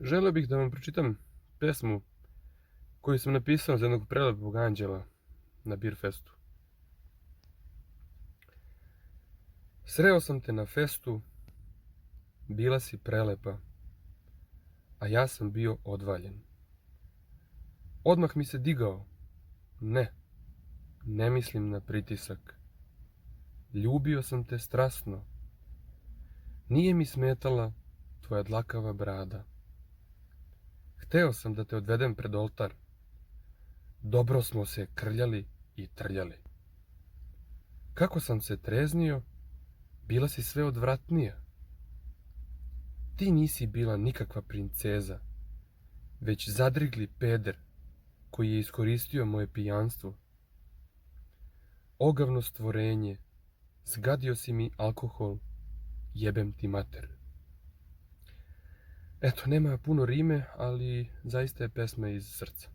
Želeo bih da vam pročitam pesmu koju sam napisao za jednog prelepog anđela na Beer Festu. Sreo sam te na festu, bila si prelepa, a ja sam bio odvaljen. Odmah mi se digao, ne mislim na pritisak. Ljubio sam te strasno, nije mi smetala tvoja dlakava brada. Hteo sam da te odvedem pred oltar, dobro smo se krljali i trljali. Kako sam se treznio, bila si sve odvratnija. Ti nisi bila nikakva princeza, već zadrigli peder koji je iskoristio moje pijanstvo. Ogavno stvorenje, zgadio si mi alkohol, jebem ti mater. Eto, nema puno rime, ali zaista je pesma iz srca.